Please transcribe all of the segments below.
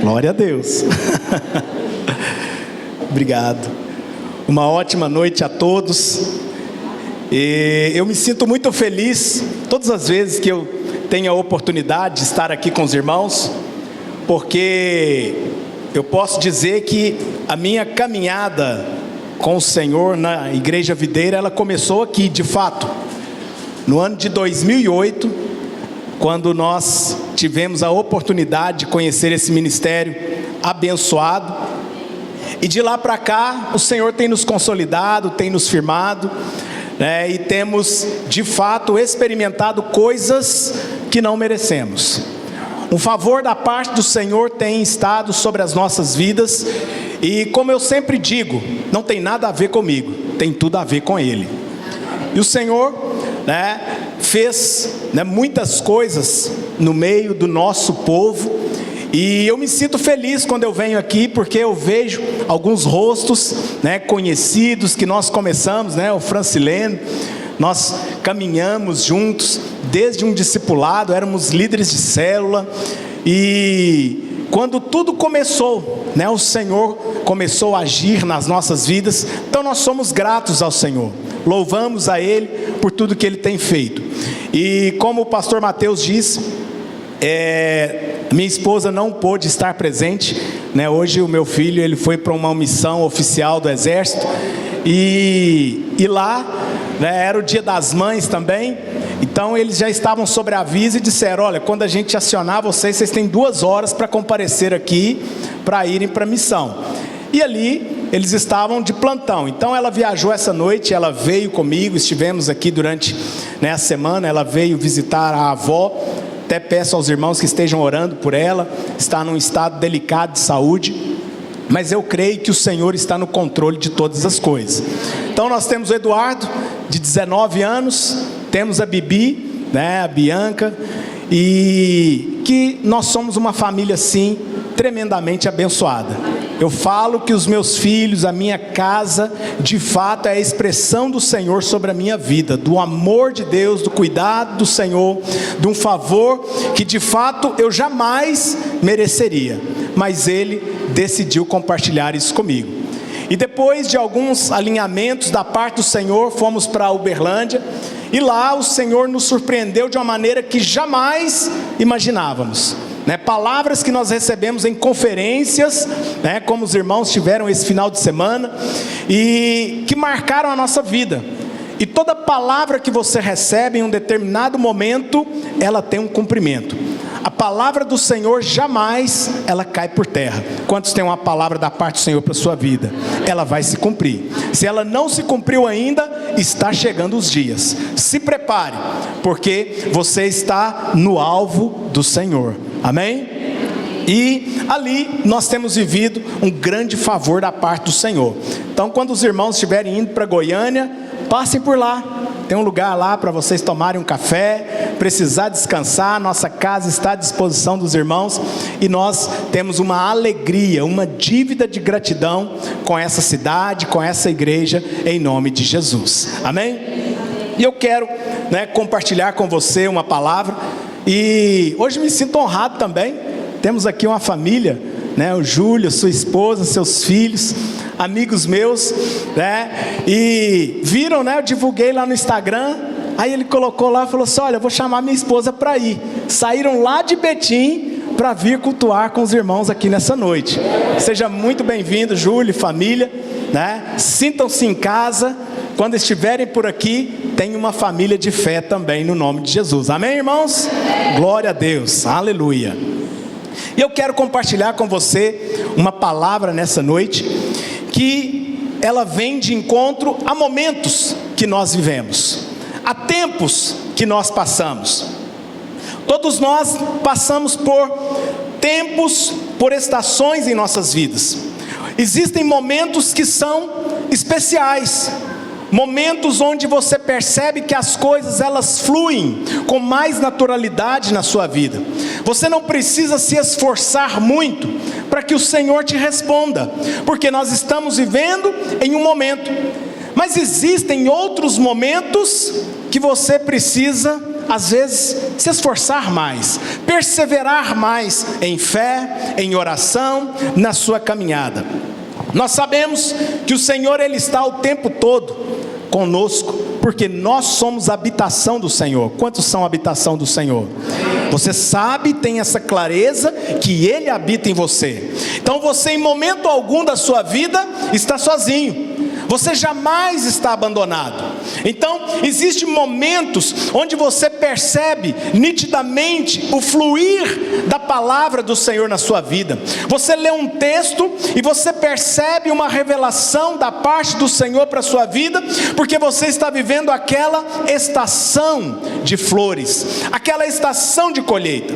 Glória a Deus. Obrigado. Uma ótima noite a todos. Eu me sinto muito feliz todas as vezes que eu tenho a oportunidade de estar aqui com os irmãos, porque eu posso dizer que a minha caminhada com o Senhor na Igreja Videira, ela começou aqui, de fato, no ano de 2008, quando nós tivemos a oportunidade de conhecer esse ministério abençoado. E de lá para cá, o Senhor tem nos consolidado, tem nos firmado, né? E temos, de fato, experimentado coisas que não merecemos. Um favor da parte do Senhor tem estado sobre as nossas vidas. E como eu sempre digo, não tem nada a ver comigo, tem tudo a ver com Ele. E o Senhor, fez, muitas coisas no meio do nosso povo. E eu me sinto feliz quando eu venho aqui, porque eu vejo alguns rostos, conhecidos, que nós começamos, o Francileno, nós caminhamos juntos, desde um discipulado, éramos líderes de célula, e quando tudo começou, o Senhor começou a agir nas nossas vidas, então nós somos gratos ao Senhor, louvamos a Ele por tudo que Ele tem feito. E como o pastor Mateus disse, minha esposa não pôde estar presente, hoje o meu filho ele foi para uma missão oficial do Exército, e lá, era o dia das mães também, então eles já estavam sobre aviso e disseram: olha, quando a gente acionar vocês têm 2 horas para comparecer aqui, para irem para a missão. E ali eles estavam de plantão, então ela viajou essa noite, ela veio comigo, estivemos aqui durante a semana, ela veio visitar a avó. Até peço aos irmãos que estejam orando por ela, está num estado delicado de saúde, mas eu creio que o Senhor está no controle de todas as coisas. Então nós temos o Eduardo, de 19 anos, temos a Bibi, a Bianca, e que nós somos uma família sim, tremendamente abençoada. Eu falo que os meus filhos, a minha casa, de fato é a expressão do Senhor sobre a minha vida, do amor de Deus, do cuidado do Senhor, de um favor que de fato eu jamais mereceria, mas Ele decidiu compartilhar isso comigo. E depois de alguns alinhamentos da parte do Senhor, fomos para Uberlândia, e lá o Senhor nos surpreendeu de uma maneira que jamais imaginávamos. Palavras que nós recebemos em conferências, como os irmãos tiveram esse final de semana, e que marcaram a nossa vida. E toda palavra que você recebe em um determinado momento, ela tem um cumprimento. A palavra do Senhor jamais ela cai por terra. Quantos têm uma palavra da parte do Senhor para a sua vida? Ela vai se cumprir. Se ela não se cumpriu ainda, está chegando os dias. Se prepare, porque você está no alvo do Senhor. Amém? E ali nós temos vivido um grande favor da parte do Senhor. Então quando os irmãos estiverem indo para Goiânia, passem por lá. Tem um lugar lá para vocês tomarem um café, precisar descansar, nossa casa está à disposição dos irmãos, e nós temos uma alegria, uma dívida de gratidão com essa cidade, com essa igreja, em nome de Jesus. Amém? E eu quero compartilhar com você uma palavra, e hoje me sinto honrado também. Temos aqui uma família, o Júlio, sua esposa, seus filhos, amigos meus, e viram, eu divulguei lá no Instagram, aí ele colocou lá e falou assim: olha, eu vou chamar minha esposa para ir. Saíram lá de Betim para vir cultuar com os irmãos aqui nessa noite. Seja muito bem-vindo, Júlio e família, sintam-se em casa. Quando estiverem por aqui, tem uma família de fé também, no nome de Jesus. Amém, irmãos? Glória a Deus, aleluia. E eu quero compartilhar com você uma palavra nessa noite, que ela vem de encontro a momentos que nós vivemos, a tempos que nós passamos. Todos nós passamos por tempos, por estações em nossas vidas. Existem momentos que são especiais, momentos onde você percebe que as coisas elas fluem com mais naturalidade na sua vida. Você não precisa se esforçar muito para que o Senhor te responda, porque nós estamos vivendo em um momento. Mas existem outros momentos que você precisa às vezes, se esforçar mais, perseverar mais em fé, em oração, na sua caminhada. Nós sabemos que o Senhor, Ele está o tempo todo conosco, porque nós somos a habitação do Senhor. Quantos são a habitação do Senhor? Você sabe, tem essa clareza que Ele habita em você. Então você, em momento algum da sua vida, está sozinho. Você jamais está abandonado. Então, existem momentos onde você percebe nitidamente o fluir da palavra do Senhor na sua vida. Você lê um texto e você percebe uma revelação da parte do Senhor para a sua vida, porque você está vivendo aquela estação de flores, aquela estação de colheita.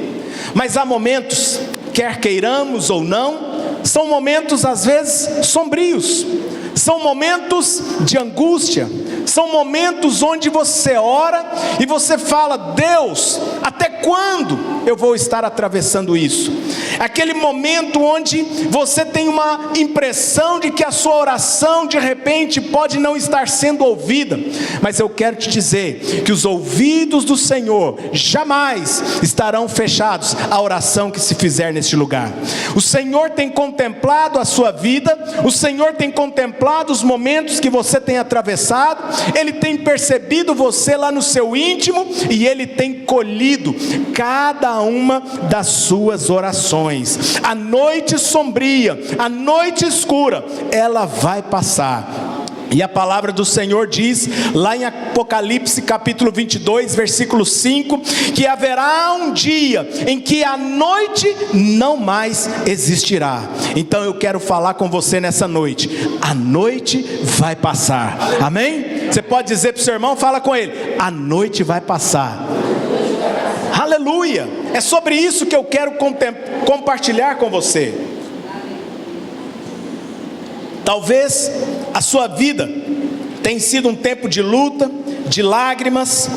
Mas há momentos, quer queiramos ou não, são momentos às vezes sombrios. São momentos de angústia, são momentos onde você ora e você fala: Deus, até quando eu vou estar atravessando isso? Aquele momento onde você tem uma impressão de que a sua oração de repente pode não estar sendo ouvida, mas eu quero te dizer que os ouvidos do Senhor jamais estarão fechados à oração que se fizer neste lugar. O Senhor tem contemplado a sua vida, o Senhor tem contemplado os momentos que você tem atravessado, Ele tem percebido você lá no seu íntimo e Ele tem colhido cada uma das suas orações. A noite sombria, a noite escura, ela vai passar. E a palavra do Senhor diz, lá em Apocalipse capítulo 22, versículo 5, que haverá um dia em que a noite não mais existirá. Então eu quero falar com você nessa noite: a noite vai passar, amém? Você pode dizer para o seu irmão, fala com ele: a noite vai passar. Aleluia! É sobre isso que eu quero compartilhar com você. Talvez a sua vida tenha sido um tempo de luta, de lágrimas.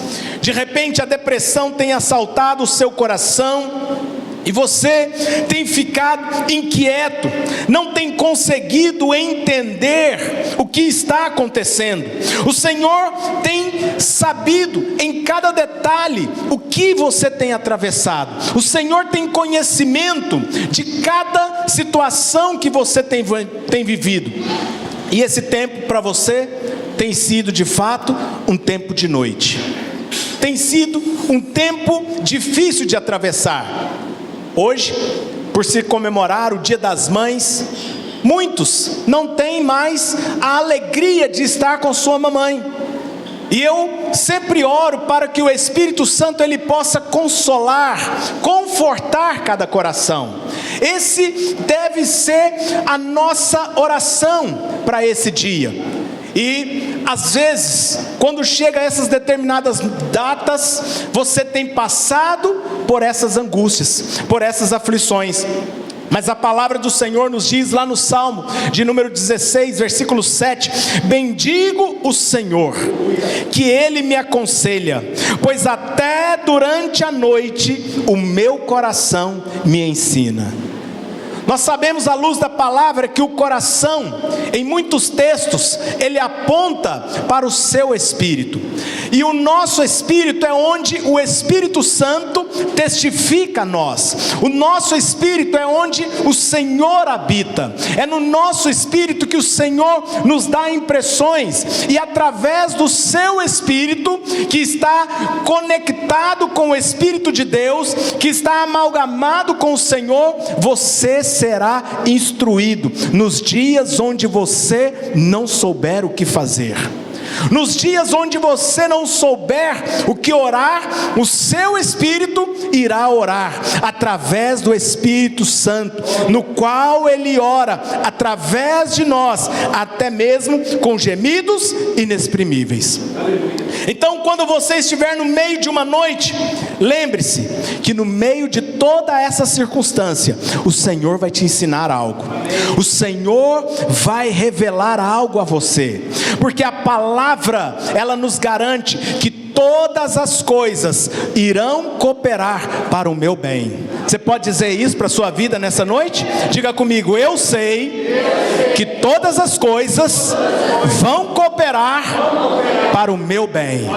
De repente a depressão tem assaltado o seu coração e você tem ficado inquieto, não tem conseguido entender o que está acontecendo. O Senhor tem sabido em cada detalhe o que você tem atravessado. O Senhor tem conhecimento de cada situação que você tem vivido. E esse tempo para você tem sido de fato um tempo de noite. Tem sido um tempo difícil de atravessar. Hoje, por se comemorar o Dia das Mães, muitos não têm mais a alegria de estar com sua mamãe. E eu sempre oro para que o Espírito Santo ele possa consolar, confortar cada coração. Esse deve ser a nossa oração para esse dia. E às vezes, quando chega a essas determinadas datas, você tem passado por essas angústias, por essas aflições. Mas a palavra do Senhor nos diz lá no Salmo de número 16, versículo 7: bendigo o Senhor, que Ele me aconselha, pois até durante a noite o meu coração me ensina. Nós sabemos à luz da palavra que o coração, em muitos textos, ele aponta para o seu espírito. E o nosso espírito é onde o Espírito Santo testifica a nós. O nosso espírito é onde o Senhor habita. É no nosso espírito que o Senhor nos dá impressões. E através do seu espírito, que está conectado com o Espírito de Deus, que está amalgamado com o Senhor, você será instruído nos dias onde você não souber o que fazer. Nos dias onde você não souber o que orar, o seu Espírito irá orar através do Espírito Santo, no qual Ele ora através de nós, até mesmo com gemidos inexprimíveis. Então, quando você estiver no meio de uma noite, lembre-se que no meio de toda essa circunstância, o Senhor vai te ensinar algo. O Senhor vai revelar algo a você, porque a palavra, ela nos garante que todas as coisas irão cooperar para o meu bem. Você pode dizer isso para a sua vida nessa noite? Diga comigo: eu sei que todas as coisas vão cooperar para o meu bem.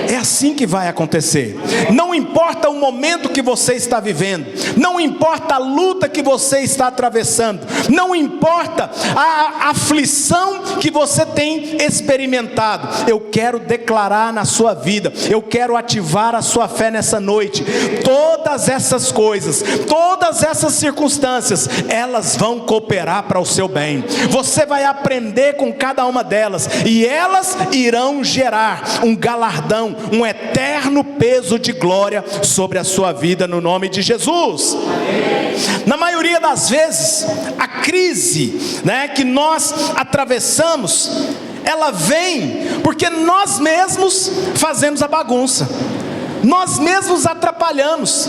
É assim que vai acontecer. Não importa o momento que você está vivendo, não importa a luta que você está atravessando, não importa a aflição que você tem experimentado, eu quero declarar na sua vida, eu quero ativar a sua fé nessa noite. Todas essas coisas, todas essas circunstâncias, elas vão cooperar para o seu bem. Você vai aprender com cada uma delas, e elas irão gerar um galardão, um eterno peso de glória sobre a sua vida, no nome de Jesus. Na maioria das vezes, a crise, que nós atravessamos, ela vem porque nós mesmos fazemos a bagunça, nós mesmos atrapalhamos.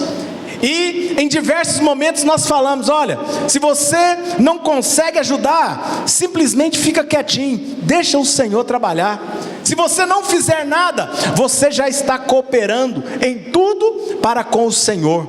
E em diversos momentos nós falamos: olha, se você não consegue ajudar, simplesmente fica quietinho, deixa o Senhor trabalhar. Se você não fizer nada, você já está cooperando em tudo para com o Senhor.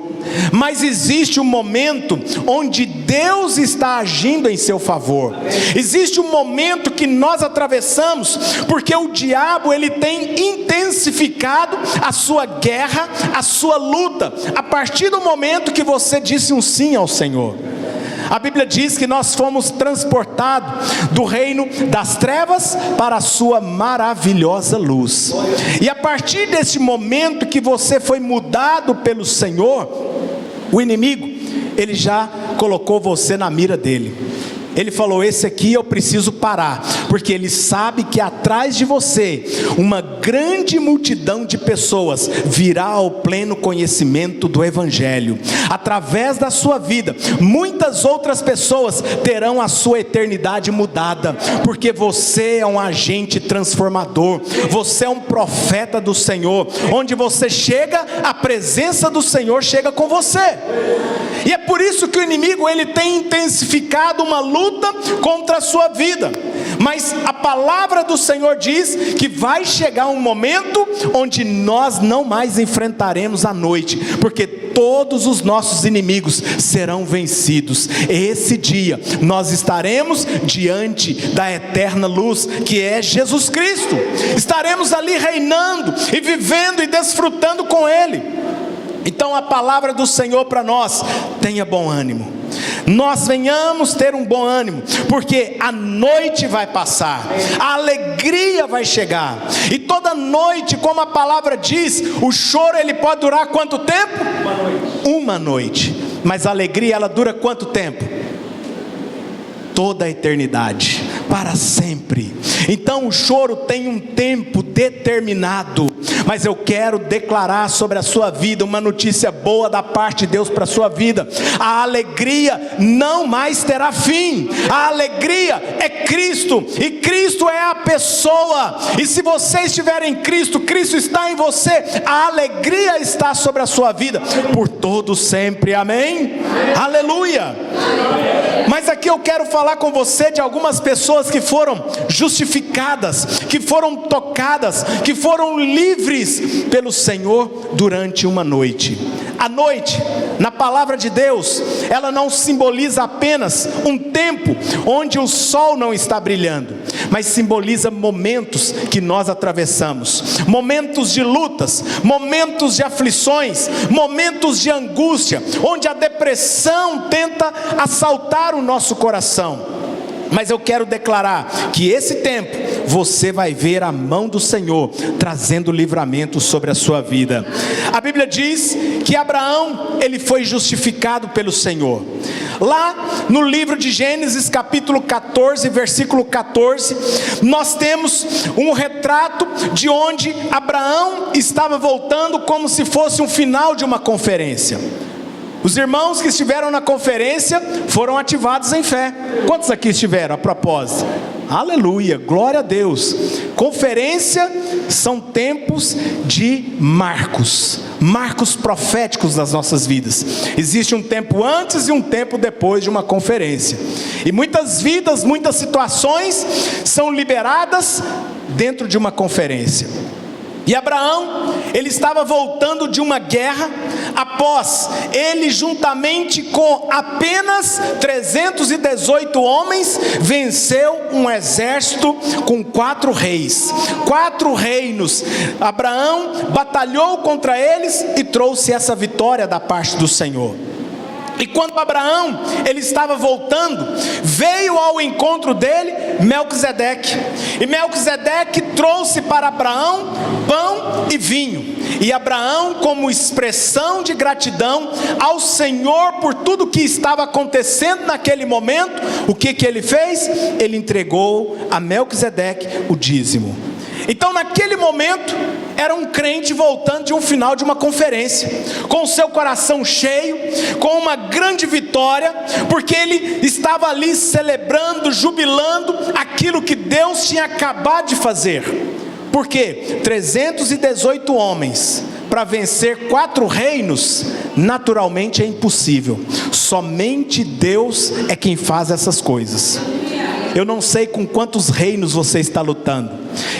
Mas existe um momento onde Deus está agindo em seu favor. Existe um momento que nós atravessamos, porque o diabo ele tem intensificado a sua guerra, a sua luta, a partir do momento que você disse um sim ao Senhor. A Bíblia diz que nós fomos transportados do reino das trevas para a sua maravilhosa luz. E a partir desse momento que você foi mudado pelo Senhor, o inimigo, ele já colocou você na mira dele. Ele falou: esse aqui eu preciso parar, porque ele sabe que atrás de você, uma grande multidão de pessoas virá ao pleno conhecimento do Evangelho. Através da sua vida, muitas outras pessoas terão a sua eternidade mudada, porque você é um agente transformador, você é um profeta do Senhor. Onde você chega, a presença do Senhor chega com você. E é por isso que o inimigo ele tem intensificado uma luta contra a sua vida. Mas a palavra do Senhor diz que vai chegar um momento onde nós não mais enfrentaremos a noite, porque todos os nossos inimigos serão vencidos. Esse dia nós estaremos diante da eterna luz, que é Jesus Cristo. Estaremos ali reinando e vivendo e desfrutando com Ele. Então a palavra do Senhor para nós: tenha bom ânimo. Nós venhamos ter um bom ânimo, porque a noite vai passar, a alegria vai chegar. E toda noite, como a palavra diz, o choro ele pode durar quanto tempo? Uma noite. Mas a alegria ela dura quanto tempo? Toda a eternidade, para sempre. Então o choro tem um tempo determinado. Mas eu quero declarar sobre a sua vida uma notícia boa da parte de Deus para a sua vida: a alegria não mais terá fim. A alegria é Cristo, e Cristo é a pessoa. E se você estiver em Cristo, Cristo está em você, a alegria está sobre a sua vida por todo sempre. Amém? Aleluia. Mas aqui eu quero falar com você de algumas pessoas que foram justificadas, que foram tocadas, que foram livres pelo Senhor durante uma noite. A noite, na palavra de Deus, ela não simboliza apenas um tempo onde o sol não está brilhando, mas simboliza momentos que nós atravessamos, momentos de lutas, momentos de aflições, momentos de angústia, onde a depressão tenta assaltar o nosso coração. Mas eu quero declarar que esse tempo você vai ver a mão do Senhor trazendo livramento sobre a sua vida. A Bíblia diz que Abraão ele foi justificado pelo Senhor. Lá no livro de Gênesis capítulo 14, versículo 14, nós temos um retrato de onde Abraão estava voltando como se fosse um final de uma conferência. Os irmãos que estiveram na conferência foram ativados em fé. Quantos aqui estiveram a propósito? Aleluia, glória a Deus. Conferência são tempos de marcos proféticos das nossas vidas. Existe um tempo antes e um tempo depois de uma conferência. E muitas vidas, muitas situações são liberadas dentro de uma conferência. E Abraão, ele estava voltando de uma guerra, após ele, juntamente com apenas 318 homens, venceu um exército com 4 reis, 4 reinos. Abraão batalhou contra eles e trouxe essa vitória da parte do Senhor. E quando Abraão, ele estava voltando, veio ao encontro dele Melquisedeque. E Melquisedeque trouxe para Abraão pão e vinho. E Abraão, como expressão de gratidão ao Senhor por tudo que estava acontecendo naquele momento, o que ele fez? Ele entregou a Melquisedeque o dízimo. Então naquele momento, era um crente voltando de um final de uma conferência, com o seu coração cheio, com uma grande vitória, porque ele estava ali celebrando, jubilando aquilo que Deus tinha acabado de fazer. Porque 318 homens para vencer 4 reinos, naturalmente é impossível. Somente Deus é quem faz essas coisas. Eu não sei com quantos reinos você está lutando,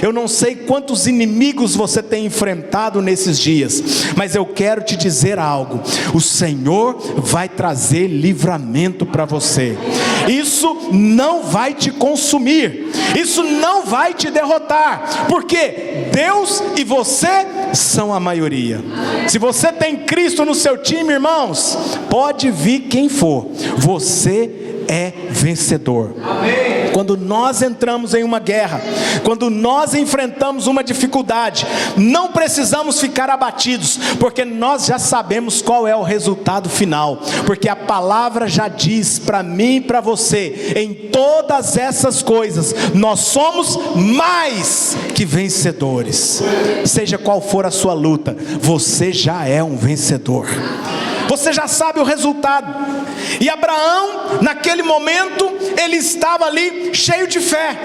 eu não sei quantos inimigos você tem enfrentado nesses dias, mas eu quero te dizer algo: o Senhor vai trazer livramento para você. Isso não vai te consumir, isso não vai te derrotar, porque Deus e você são a maioria. Se você tem Cristo no seu time, irmãos, pode vir quem for, você é vencedor. Amém. Quando nós entramos em uma guerra, quando nós enfrentamos uma dificuldade, não precisamos ficar abatidos, porque nós já sabemos qual é o resultado final, porque a palavra já diz para mim e para você: em todas essas coisas nós somos mais que vencedores. Seja qual for a sua luta, você já é um vencedor. Você já sabe o resultado. E Abraão, naquele momento, ele estava ali cheio de fé.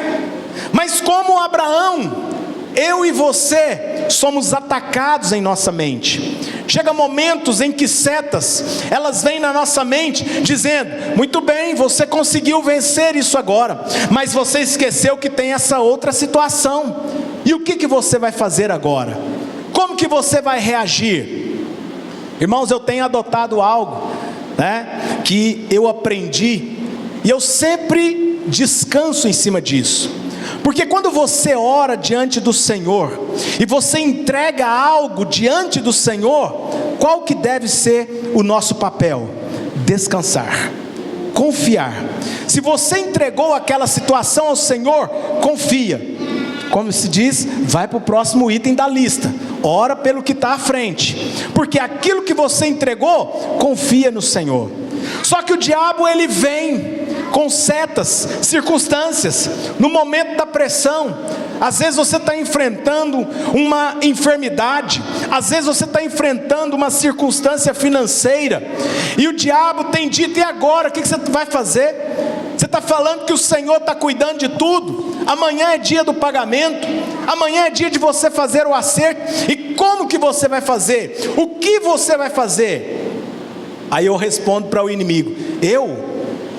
Mas como Abraão, eu e você somos atacados em nossa mente. Chega momentos em que setas, elas vêm na nossa mente dizendo: muito bem, você conseguiu vencer isso agora, mas você esqueceu que tem essa outra situação. E o que você vai fazer agora? Como que você vai reagir? Irmãos, eu tenho adotado algo, que eu aprendi, e eu sempre descanso em cima disso. Porque quando você ora diante do Senhor, e você entrega algo diante do Senhor, qual que deve ser o nosso papel? Descansar, confiar. Se você entregou aquela situação ao Senhor, confia. Como se diz, vai para o próximo item da lista. Ora pelo que está à frente, porque aquilo que você entregou, confia no Senhor. Só que o diabo, ele vem com setas, circunstâncias, no momento da pressão. Às vezes você está enfrentando uma enfermidade, às vezes você está enfrentando uma circunstância financeira, e o diabo tem dito: e agora, o que você vai fazer? Você está falando que o Senhor está cuidando de tudo. Amanhã é dia do pagamento, amanhã é dia de você fazer o acerto. E como que você vai fazer? O que você vai fazer? Aí eu respondo para o inimigo: eu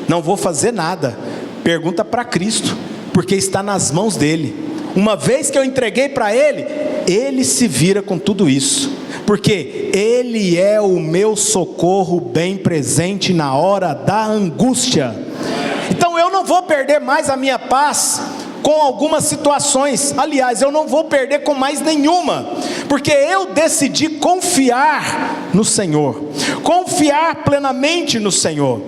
não vou fazer nada. Pergunta para Cristo, porque está nas mãos dele. Uma vez que eu entreguei para ele, ele se vira com tudo isso, porque ele é o meu socorro bem presente na hora da angústia. Então eu não vou perder mais a minha paz com algumas situações. Aliás, eu não vou perder com mais nenhuma, porque eu decidi confiar no Senhor, confiar plenamente no Senhor.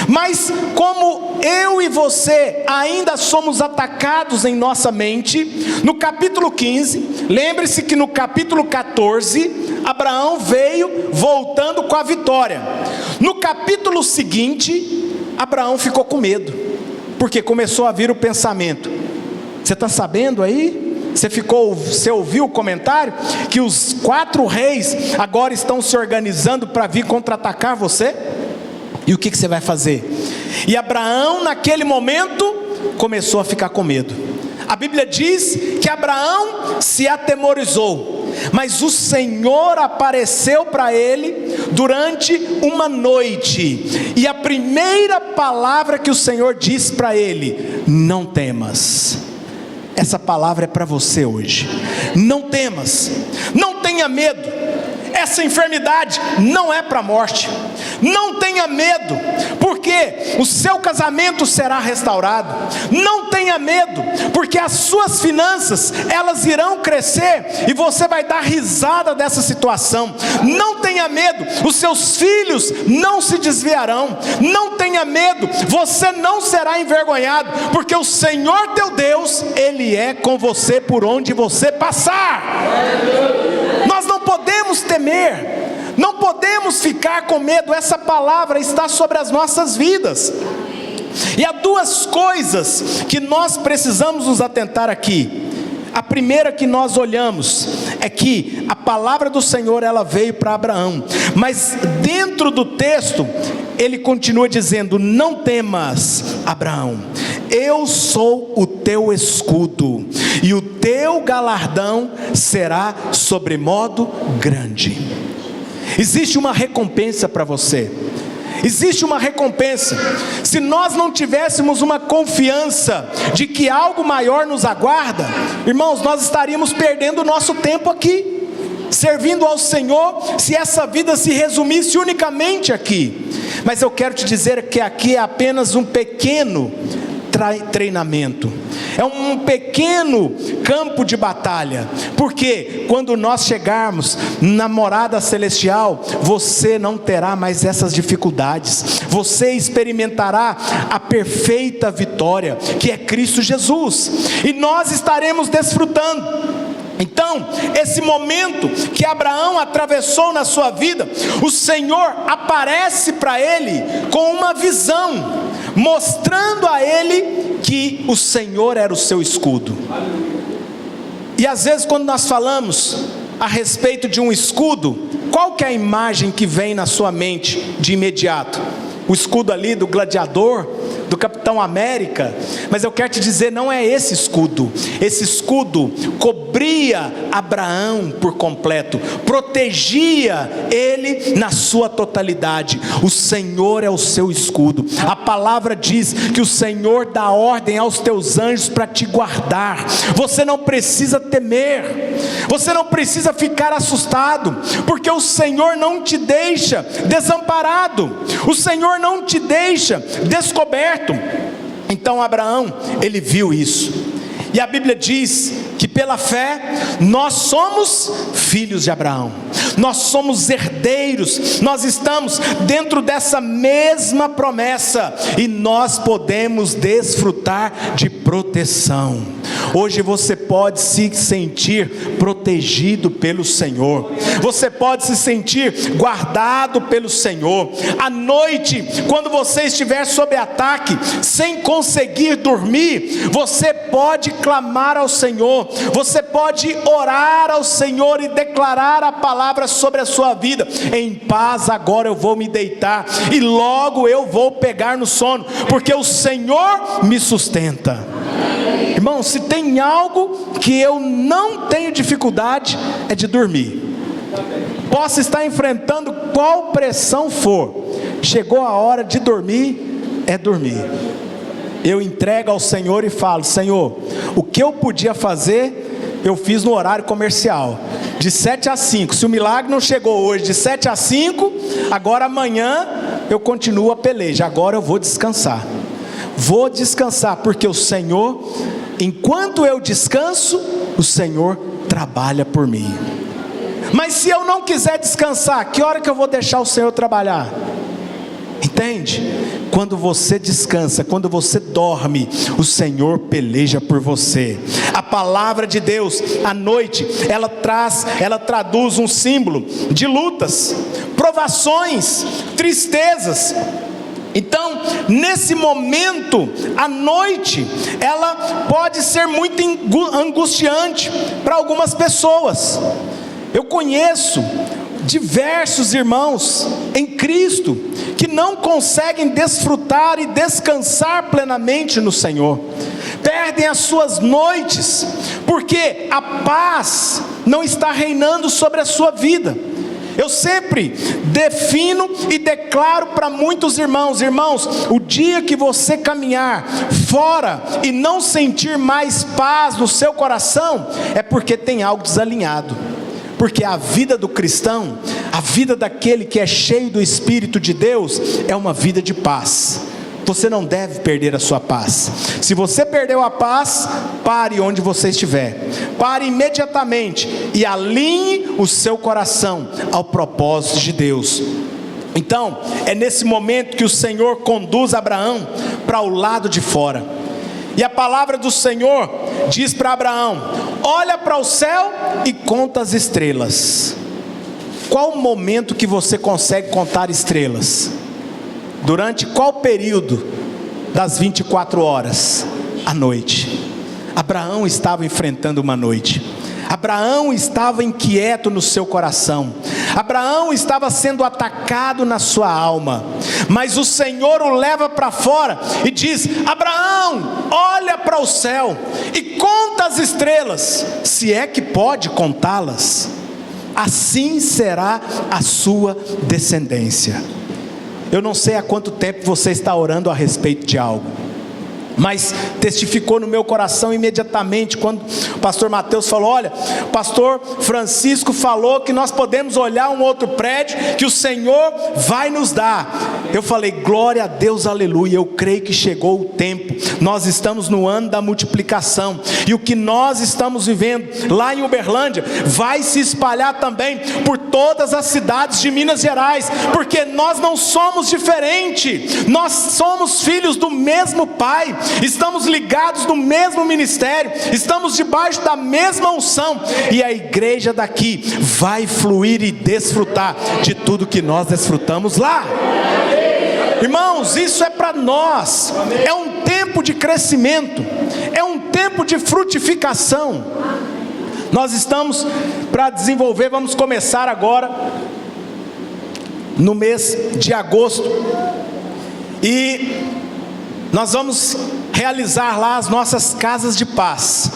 Mas como eu e você ainda somos atacados em nossa mente, no capítulo 15, lembre-se que no capítulo 14, Abraão veio voltando com a vitória. No capítulo seguinte, Abraão ficou com medo, porque começou a vir o pensamento: você está sabendo aí? Você ouviu o comentário? Que os 4 reis agora estão se organizando para vir contra-atacar você? E o que você vai fazer? E Abraão, naquele momento, começou a ficar com medo. A Bíblia diz que Abraão se atemorizou, mas o Senhor apareceu para ele durante uma noite, e a primeira palavra que o Senhor disse para ele: não temas. Essa palavra é para você hoje. não temas, não tenha medo. Essa enfermidade não é para a morte. Não tenha medo, porque o seu casamento será restaurado. Não tenha medo, porque as suas finanças, elas irão crescer e você vai dar risada dessa situação. Não tenha medo, os seus filhos não se desviarão. Não tenha medo, você não será envergonhado, porque o Senhor teu Deus, Ele é com você por onde você passar. Nós não podemos temer, não podemos ficar com medo. Essa palavra está sobre as nossas vidas. E há duas coisas que nós precisamos nos atentar aqui. A primeira que nós olhamos é que a palavra do Senhor, ela veio para Abraão, mas dentro do texto ele continua dizendo: não temas, Abraão, eu sou o teu escudo, e o teu galardão será sobremodo grande. Existe uma recompensa para você. Existe uma recompensa. Se nós não tivéssemos uma confiança de que algo maior nos aguarda, irmãos, nós estaríamos perdendo o nosso tempo aqui, servindo ao Senhor, se essa vida se resumisse unicamente aqui. Mas eu quero te dizer que aqui é apenas um pequeno treinamento, é um pequeno campo de batalha, porque quando nós chegarmos na morada celestial, você não terá mais essas dificuldades, você experimentará a perfeita vitória, que é Cristo Jesus, e nós estaremos desfrutando. Então, esse momento que Abraão atravessou na sua vida, o Senhor aparece para ele com uma visão, mostrando a ele que o Senhor era o seu escudo. E às vezes quando nós falamos a respeito de um escudo, qual que é a imagem que vem na sua mente de imediato? O escudo ali do gladiador, do Capitão América. Mas eu quero te dizer, não é esse escudo. Esse escudo cobria Abraão por completo, protegia ele na sua totalidade. O Senhor é o seu escudo. A palavra diz que o Senhor dá ordem aos teus anjos para te guardar. Você não precisa temer, você não precisa ficar assustado, porque o Senhor não te deixa desamparado, o Senhor não te deixa descoberto. Então Abraão, ele viu isso, e a Bíblia diz que pela fé nós somos filhos de Abraão, nós somos herdeiros, nós estamos dentro dessa mesma promessa, e nós podemos desfrutar de proteção. Hoje você pode se sentir protegido pelo Senhor, você pode se sentir guardado pelo Senhor. À noite, quando você estiver sob ataque, sem conseguir dormir, você pode clamar ao Senhor, você pode orar ao Senhor e declarar a palavra sobre a sua vida: em paz agora eu vou me deitar, e logo eu vou pegar no sono, porque o Senhor me sustenta. Irmão, se tem algo que eu não tenho dificuldade, é de dormir. Posso estar enfrentando qual pressão for, chegou a hora de dormir, é dormir. Eu entrego ao Senhor e falo: Senhor, o que eu podia fazer, eu fiz no horário comercial, de 7 a 5, se o milagre não chegou hoje, de 7 a 5, agora amanhã eu continuo a peleja, agora eu vou descansar, porque o Senhor, enquanto eu descanso, o Senhor trabalha por mim. Mas se eu não quiser descansar, que hora que eu vou deixar o Senhor trabalhar? Entende? Quando você descansa, quando você dorme, o Senhor peleja por você. A palavra de Deus, à noite, ela traduz um símbolo de lutas, provações, tristezas. Então, nesse momento, a noite, ela pode ser muito angustiante para algumas pessoas. Eu conheço diversos irmãos em Cristo que não conseguem desfrutar e descansar plenamente no Senhor, perdem as suas noites, porque a paz não está reinando sobre a sua vida. Eu sempre defino e declaro para muitos irmãos: irmãos, o dia que você caminhar fora e não sentir mais paz no seu coração, é porque tem algo desalinhado. Porque a vida do cristão, a vida daquele que é cheio do Espírito de Deus, é uma vida de paz. Você não deve perder a sua paz. Se você perdeu a paz, pare onde você estiver. Pare imediatamente e alinhe o seu coração ao propósito de Deus. Então, é nesse momento que o Senhor conduz Abraão para o lado de fora. E a palavra do Senhor diz para Abraão: olha para o céu e conta as estrelas. Qual o momento que você consegue contar estrelas? Durante qual período das 24 horas? À noite. Abraão estava enfrentando uma noite. Abraão estava inquieto no seu coração. Abraão estava sendo atacado na sua alma. Mas o Senhor o leva para fora e diz: Abraão, olha para o céu e conta as estrelas, se é que pode contá-las. Assim será a sua descendência. Eu não sei há quanto tempo você está orando a respeito de algo, mas testificou no meu coração imediatamente quando o pastor Mateus falou: olha, o pastor Francisco falou que nós podemos olhar um outro prédio que o Senhor vai nos dar. Eu falei: glória a Deus, aleluia. Eu creio que chegou o tempo. Nós estamos no ano da multiplicação, e o que nós estamos vivendo lá em Uberlândia vai se espalhar também por todas as cidades de Minas Gerais, porque nós não somos diferentes. Nós somos filhos do mesmo Pai, estamos ligados no mesmo ministério, estamos debaixo da mesma unção, e a igreja daqui vai fluir e desfrutar de tudo que nós desfrutamos lá. Irmãos, isso é para nós. É um tempo de crescimento, é um tempo de frutificação. Nós estamos para desenvolver, vamos começar agora no mês de agosto, e nós vamos realizar lá as nossas casas de paz.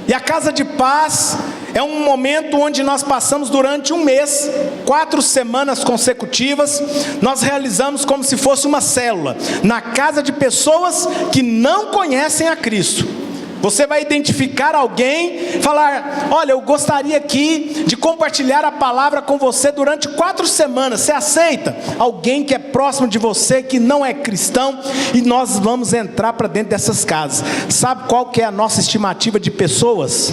E a casa de paz é um momento onde nós passamos durante um mês, 4 semanas consecutivas. Nós realizamos como se fosse uma célula, na casa de pessoas que não conhecem a Cristo. Você vai identificar alguém, falar: olha, eu gostaria aqui de compartilhar a palavra com você durante 4 semanas. Você aceita? Alguém que é próximo de você, que não é cristão, e nós vamos entrar para dentro dessas casas. Sabe qual que é a nossa estimativa de pessoas?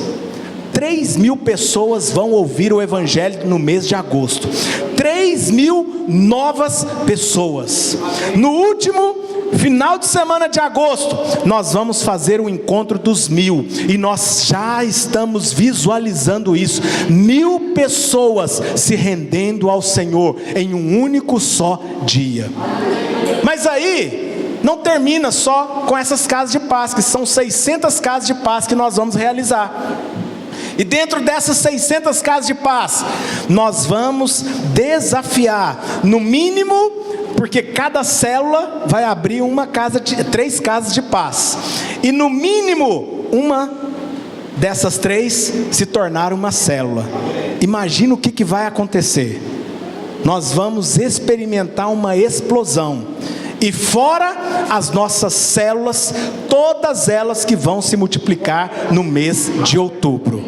3.000 pessoas vão ouvir o Evangelho no mês de agosto. 3.000 novas pessoas. No último final de semana de agosto, nós vamos fazer o encontro dos 1.000, e nós já estamos visualizando isso. 1.000 pessoas se rendendo ao Senhor em um único só dia. Mas aí não termina só com essas casas de paz, que são 600 casas de paz que nós vamos realizar. E dentro dessas 600 casas de paz, nós vamos desafiar, no mínimo, porque cada célula vai abrir 3 casas de paz, e no mínimo uma dessas 3 se tornar uma célula. Imagina o que vai acontecer. Nós vamos experimentar uma explosão. E fora as nossas células, todas elas que vão se multiplicar no mês de outubro.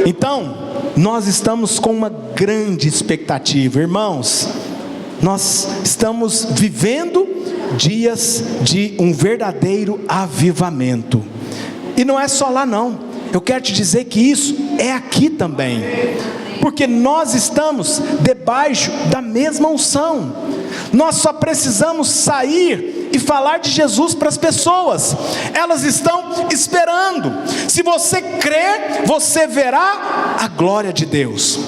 Então, nós estamos com uma grande expectativa, irmãos. Nós estamos vivendo dias de um verdadeiro avivamento. E não é só lá não. Eu quero te dizer que isso é aqui também. Porque nós estamos debaixo da mesma unção. Nós só precisamos sair e falar de Jesus para as pessoas. Elas estão esperando. Se você crer, você verá a glória de Deus.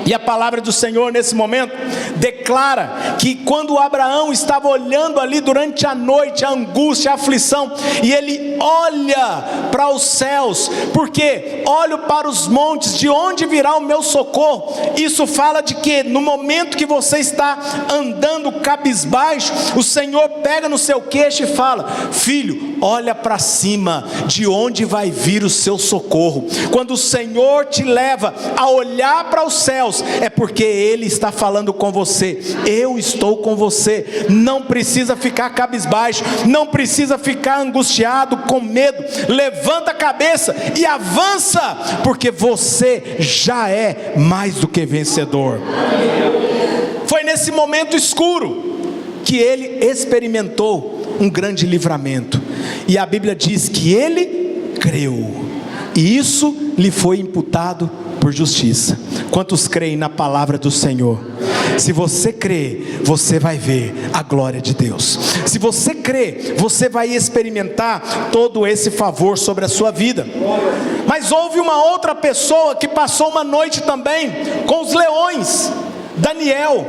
E a palavra do Senhor nesse momento declara que quando Abraão estava olhando ali durante a noite, a angústia, a aflição, e ele olha para os céus, porque olho para os montes, de onde virá o meu socorro? Isso fala de que no momento que você está andando cabisbaixo, o Senhor pega no seu queixo e fala: filho, olha para cima, de onde vai vir o seu socorro? Quando o Senhor te leva a olhar para os céus, irmãos, é porque Ele está falando com você. Eu estou com você. Não precisa ficar cabisbaixo, não precisa ficar angustiado, com medo. Levanta a cabeça e avança, porque você já é mais do que vencedor. Foi nesse momento escuro que ele experimentou um grande livramento, e a Bíblia diz que ele creu, e isso lhe foi imputado por justiça. Quantos creem na palavra do Senhor? Se você crê, você vai ver a glória de Deus. Se você crê, você vai experimentar todo esse favor sobre a sua vida. Mas houve uma outra pessoa que passou uma noite também com os leões. Daniel,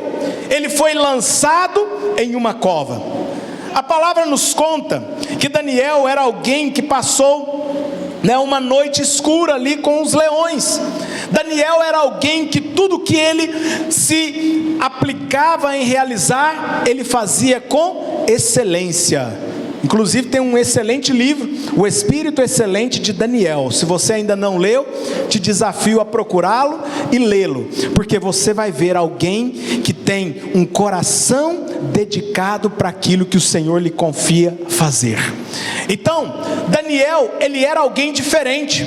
ele foi lançado em uma cova. A palavra nos conta que Daniel era alguém que passou uma noite escura ali com os leões. Daniel era alguém que tudo que ele se aplicava em realizar, ele fazia com excelência. Inclusive tem um excelente livro, O Espírito Excelente de Daniel. Se você ainda não leu, te desafio a procurá-lo e lê-lo, porque você vai ver alguém que tem um coração dedicado para aquilo que o Senhor lhe confia fazer. Então, Daniel, ele era alguém diferente.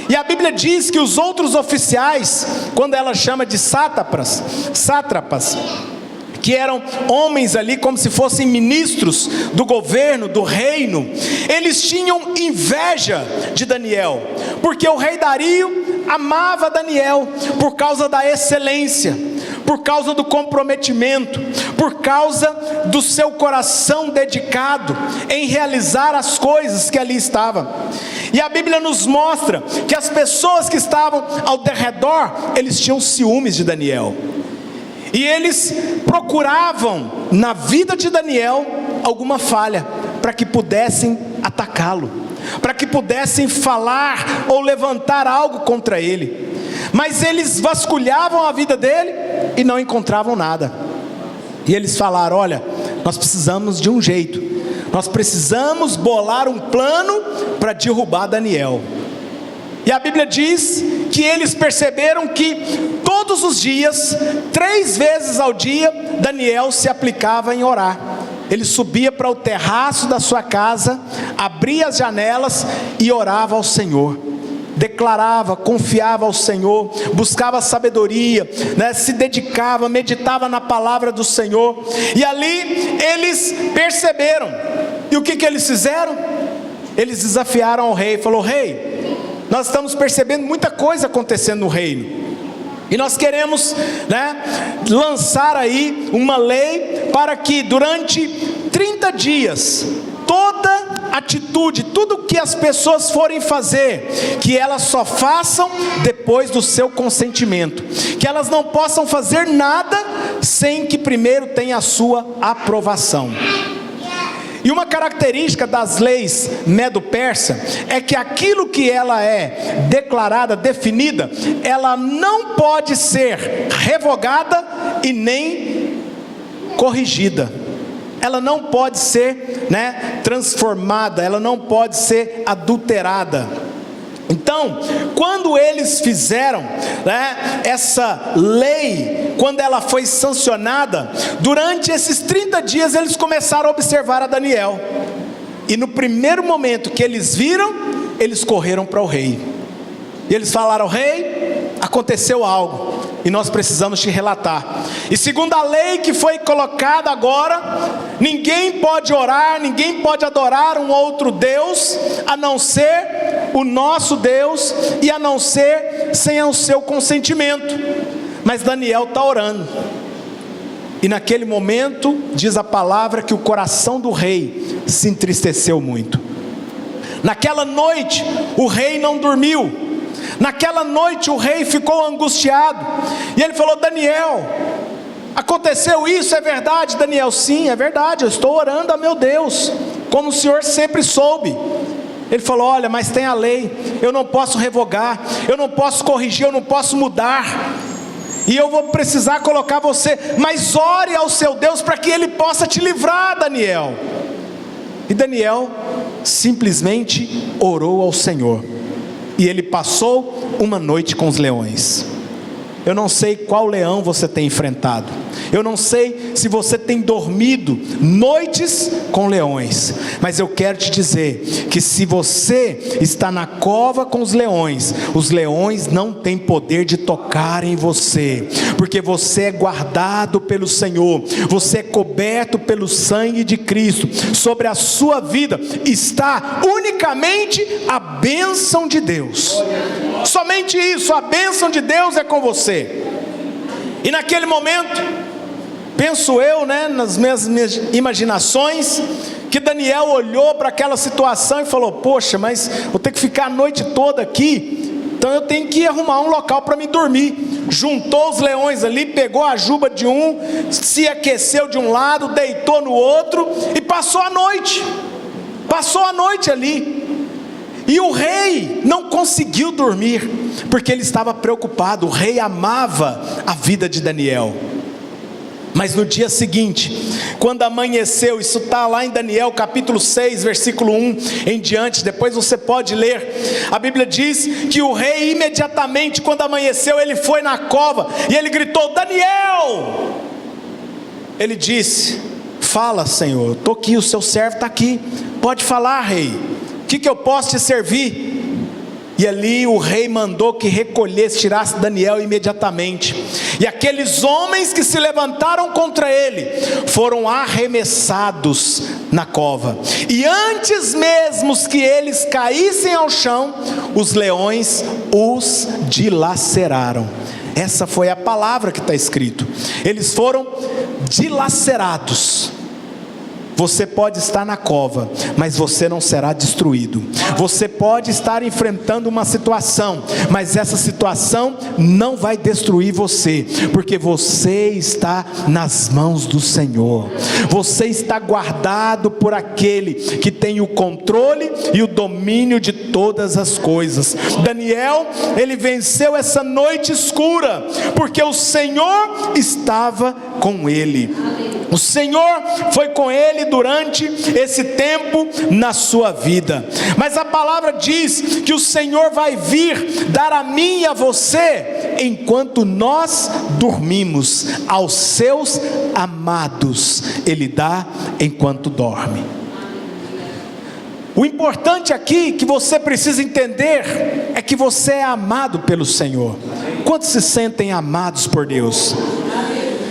E a Bíblia diz que os outros oficiais, quando ela chama de sátrapas, que eram homens ali como se fossem ministros do governo, do reino, eles tinham inveja de Daniel, porque o rei Dario amava Daniel por causa da excelência, por causa do comprometimento, por causa do seu coração dedicado em realizar as coisas que ali estavam. E a Bíblia nos mostra que as pessoas que estavam ao redor, eles tinham ciúmes de Daniel. E eles procuravam na vida de Daniel alguma falha, para que pudessem atacá-lo, para que pudessem falar ou levantar algo contra ele. Mas eles vasculhavam a vida dele e não encontravam nada. E eles falaram: olha, nós precisamos de um jeito, nós precisamos bolar um plano para derrubar Daniel. E a Bíblia diz que eles perceberam que todos os dias, 3 vezes ao dia, Daniel se aplicava em orar. Ele subia para o terraço da sua casa, abria as janelas e orava ao Senhor. Declarava, confiava ao Senhor, buscava sabedoria, se dedicava, meditava na palavra do Senhor. E ali eles perceberam. E o que eles fizeram? Eles desafiaram ao rei. Falou: rei, nós estamos percebendo muita coisa acontecendo no reino, e nós queremos lançar aí uma lei para que durante 30 dias, toda atitude, tudo que as pessoas forem fazer, que elas só façam depois do seu consentimento, que elas não possam fazer nada sem que primeiro tenha a sua aprovação. E uma característica das leis medo-persa é que aquilo que ela é declarada, definida, ela não pode ser revogada e nem corrigida. Ela não pode ser transformada, ela não pode ser adulterada. Então, quando eles fizeram essa lei, quando ela foi sancionada, durante esses 30 dias eles começaram a observar a Daniel. E no primeiro momento que eles viram, eles correram para o rei. E eles falaram: rei, aconteceu algo e nós precisamos te relatar. E segundo a lei que foi colocada agora, ninguém pode orar, ninguém pode adorar um outro Deus, a não ser o nosso Deus, e a não ser sem o seu consentimento. Mas Daniel está orando. E naquele momento, diz a palavra que o coração do rei se entristeceu muito. Naquela noite, o rei não dormiu. Naquela noite o rei ficou angustiado, e ele falou: Daniel, aconteceu isso, é verdade? Daniel: sim, é verdade, eu estou orando a meu Deus, como o Senhor sempre soube. Ele falou: olha, mas tem a lei, eu não posso revogar, eu não posso corrigir, eu não posso mudar, e eu vou precisar colocar você, mas ore ao seu Deus para que Ele possa te livrar, Daniel. E Daniel simplesmente orou ao Senhor, e ele passou uma noite com os leões. Eu não sei qual leão você tem enfrentado. Eu não sei se você tem dormido noites com leões. Mas eu quero te dizer que se você está na cova com os leões não têm poder de tocar em você. Porque você é guardado pelo Senhor. Você é coberto pelo sangue de Cristo. Sobre a sua vida está unicamente a bênção de Deus. Somente isso, a bênção de Deus é com você. E naquele momento, penso eu, nas minhas imaginações, que Daniel olhou para aquela situação e falou: poxa, mas vou ter que ficar a noite toda aqui, então eu tenho que arrumar um local para me dormir. Juntou os leões ali, pegou a juba de um, se aqueceu de um lado, deitou no outro e passou a noite ali. E o rei não conseguiu dormir, porque ele estava preocupado. O rei amava a vida de Daniel. Mas no dia seguinte, quando amanheceu, isso está lá em Daniel capítulo 6, versículo 1 em diante, depois você pode ler. A Bíblia diz que o rei imediatamente, quando amanheceu, ele foi na cova e ele gritou: Daniel! Ele disse: fala, Senhor, estou aqui, o seu servo está aqui, pode falar, rei, o que eu posso te servir? E ali o rei mandou que recolhesse, tirasse Daniel imediatamente. E aqueles homens que se levantaram contra ele foram arremessados na cova. E antes mesmo que eles caíssem ao chão, os leões os dilaceraram. Essa foi a palavra que está escrito. Eles foram dilacerados. Você pode estar na cova, mas você não será destruído. Você pode estar enfrentando uma situação, mas essa situação não vai destruir você, porque você está nas mãos do Senhor. Você está guardado por aquele que tem o controle e o domínio de todas as coisas. Daniel, ele venceu essa noite escura, porque o Senhor estava com ele. O Senhor foi com ele durante esse tempo na sua vida. Mas a palavra diz que o Senhor vai vir dar a mim e a você enquanto nós dormimos. Aos seus amados Ele dá enquanto dorme. O importante aqui que você precisa entender é que você é amado pelo Senhor. Quantos se sentem amados por Deus?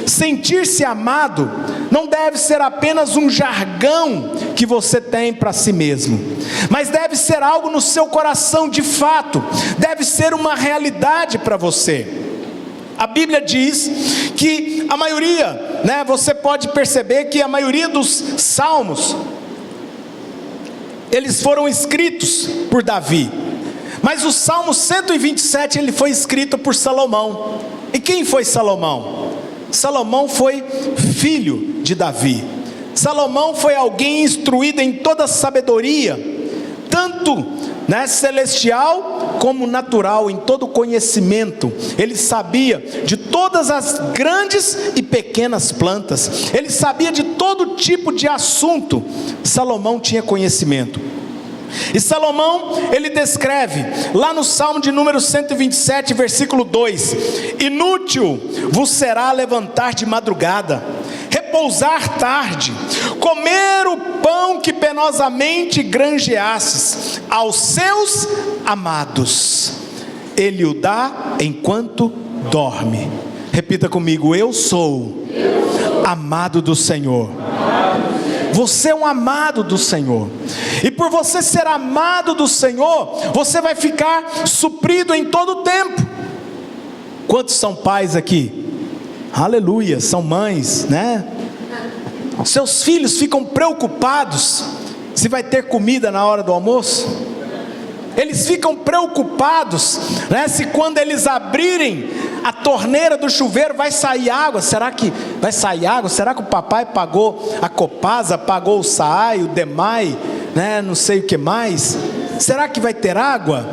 Sentir-se amado não deve ser apenas um jargão que você tem para si mesmo, mas deve ser algo no seu coração de fato, deve ser uma realidade para você. A Bíblia diz que a maioria, você pode perceber que a maioria dos salmos, eles foram escritos por Davi, mas o Salmo 127 ele foi escrito por Salomão. E quem foi Salomão? Salomão foi filho de Davi. Salomão foi alguém instruído em toda sabedoria, tanto celestial como natural, em todo conhecimento. Ele sabia de todas as grandes e pequenas plantas, ele sabia de todo tipo de assunto. Salomão tinha conhecimento. E Salomão, ele descreve, lá no Salmo de número 127, versículo 2: inútil vos será levantar de madrugada, repousar tarde, comer o pão que penosamente granjeastes. Aos seus amados Ele o dá enquanto dorme. Repita comigo: eu sou amado do Senhor. Você é um amado do Senhor. E por você ser amado do Senhor, você vai ficar suprido em todo o tempo. Quantos são pais aqui? Aleluia, são mães, Seus filhos ficam preocupados se vai ter comida na hora do almoço. Eles ficam preocupados, se quando eles abrirem a torneira do chuveiro vai sair água. Será que vai sair água? Será que o papai pagou a Copasa, pagou o SAAI, o DEMAI, não sei o que mais? Será que vai ter água?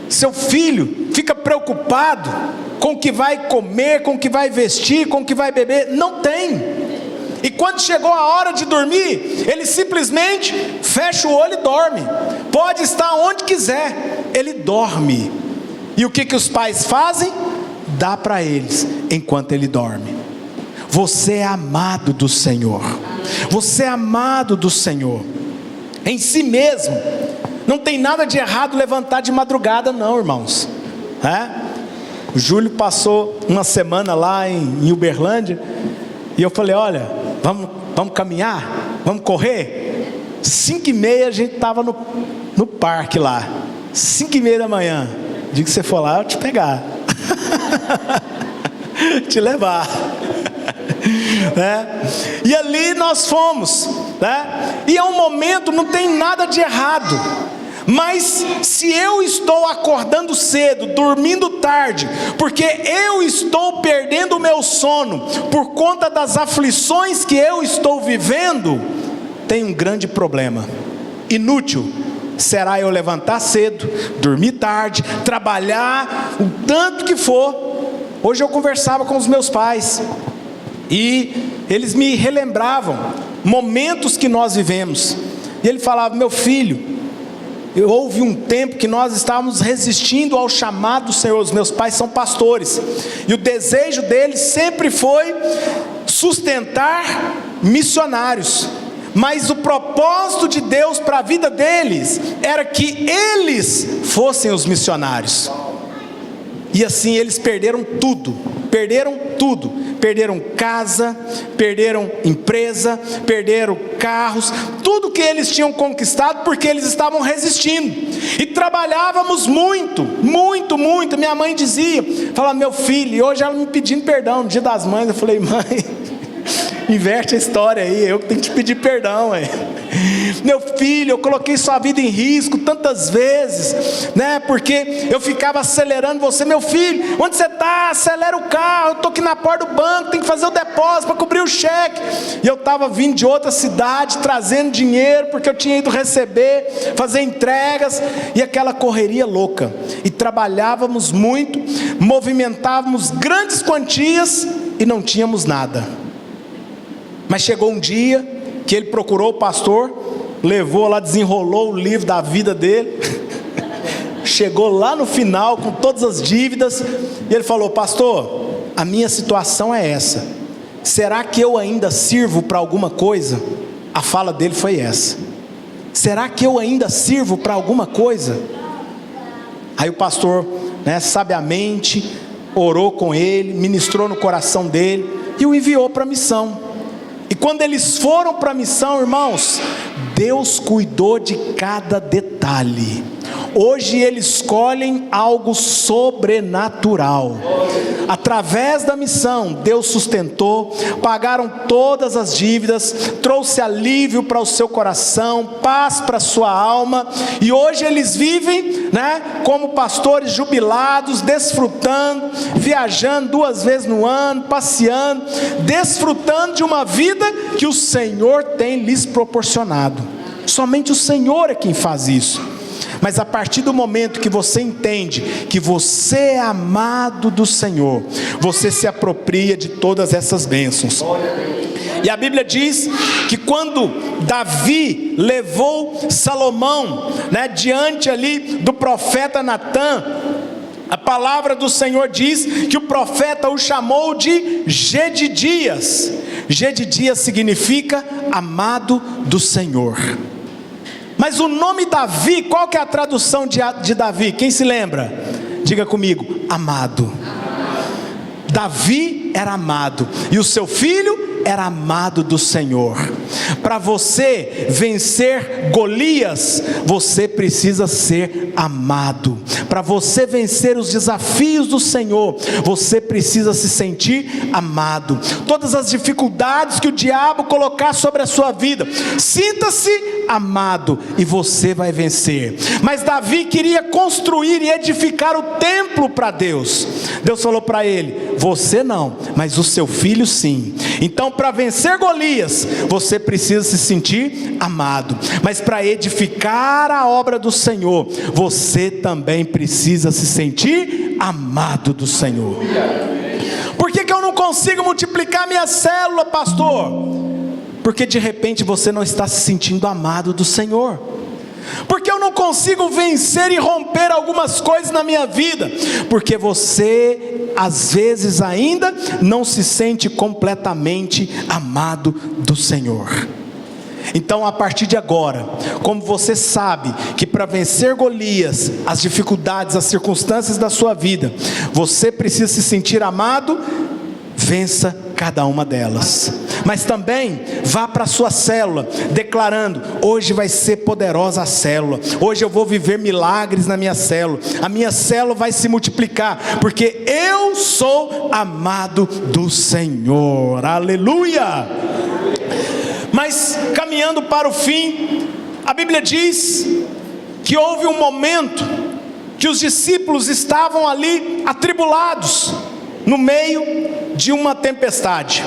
Seu filho fica preocupado com o que vai comer, com o que vai vestir, com o que vai beber. Não tem. E quando chegou a hora de dormir, ele simplesmente fecha o olho e dorme. Pode estar onde quiser, ele dorme. E o que os pais fazem? Dá para eles enquanto ele dorme. Você é amado do Senhor. Você é amado do Senhor. Em si mesmo, não tem nada de errado levantar de madrugada não, irmãos. O Júlio passou uma semana lá em Uberlândia, e eu falei, olha, vamos caminhar? Vamos correr? 5h30 a gente estava no parque lá, 5h30 da manhã. Diga que você for lá, eu te pegar. Te levar. E ali nós fomos, e é um momento, não tem nada de errado, mas se eu estou acordando cedo, dormindo tarde, porque eu estou perdendo o meu sono, por conta das aflições que eu estou vivendo, tem um grande problema. Inútil será eu levantar cedo, dormir tarde, trabalhar o tanto que for. Hoje eu conversava com os meus pais, e eles me relembravam momentos que nós vivemos, e ele falava, meu filho, houve um tempo que nós estávamos resistindo ao chamado do Senhor. Os meus pais são pastores, e o desejo deles sempre foi sustentar missionários, mas o propósito de Deus para a vida deles, era que eles fossem os missionários. E assim eles perderam tudo, perderam casa, perderam empresa, perderam carros, tudo que eles tinham conquistado, porque eles estavam resistindo, e trabalhávamos muito, minha mãe dizia, falava, meu filho, e hoje ela me pedindo perdão, no dia das mães, eu falei, mãe, inverte a história aí, eu que tenho que te pedir perdão, meu filho, eu coloquei sua vida em risco tantas vezes, porque eu ficava acelerando você, meu filho, onde você está? Acelera o carro, eu estou aqui na porta do banco, tem que fazer o depósito para cobrir o cheque, e eu estava vindo de outra cidade, trazendo dinheiro, porque eu tinha ido receber, fazer entregas, e aquela correria louca, e trabalhávamos muito, movimentávamos grandes quantias, e não tínhamos nada. Mas chegou um dia que ele procurou o pastor, levou lá, desenrolou o livro da vida dele, chegou lá no final com todas as dívidas, e ele falou, pastor, a minha situação é essa, será que eu ainda sirvo para alguma coisa? A fala dele foi essa, será que eu ainda sirvo para alguma coisa? Aí o pastor, sabiamente, orou com ele, ministrou no coração dele, e o enviou para a missão. E quando eles foram para a missão, irmãos, Deus cuidou de cada detalhe. Hoje eles escolhem algo sobrenatural. Através da missão, Deus sustentou, pagaram todas as dívidas, trouxe alívio para o seu coração, paz para a sua alma, e hoje eles vivem, como pastores jubilados, desfrutando, viajando 2 vezes no ano, passeando, desfrutando de uma vida que o Senhor tem lhes proporcionado. Somente o Senhor é quem faz isso. Mas a partir do momento que você entende que você é amado do Senhor, você se apropria de todas essas bênçãos. E a Bíblia diz que quando Davi levou Salomão, diante ali do profeta Natã, a palavra do Senhor diz que o profeta o chamou de Gedidias. Gedidias significa amado do Senhor. Mas o nome Davi, qual que é a tradução de Davi? Quem se lembra? Diga comigo, amado. Davi era amado, e o seu filho era amado do Senhor. Para você vencer Golias, você precisa ser amado. Para você vencer os desafios do Senhor, você precisa se sentir amado. Todas as dificuldades que o diabo colocar sobre a sua vida, sinta-se amado, e você vai vencer. Mas Davi queria construir e edificar o templo para Deus. Deus falou para ele, você não, mas o seu filho sim. Então, para vencer Golias, você precisa se sentir amado. Mas para edificar a obra do Senhor, você também precisa se sentir amado do Senhor. Por que eu não consigo multiplicar minha célula, pastor? Porque de repente você não está se sentindo amado do Senhor. Porque eu não consigo consigo vencer e romper algumas coisas na minha vida? Porque você, às vezes, ainda não se sente completamente amado do Senhor. Então, a partir de agora, como você sabe que para vencer Golias, as dificuldades, as circunstâncias da sua vida, você precisa se sentir amado, vença cada uma delas. Mas também vá para a sua célula, declarando: hoje vai ser poderosa a célula, hoje eu vou viver milagres na minha célula, a minha célula vai se multiplicar, porque eu sou amado do Senhor. Aleluia! Mas caminhando para o fim, a Bíblia diz que houve um momento que os discípulos estavam ali atribulados, no meio de uma tempestade.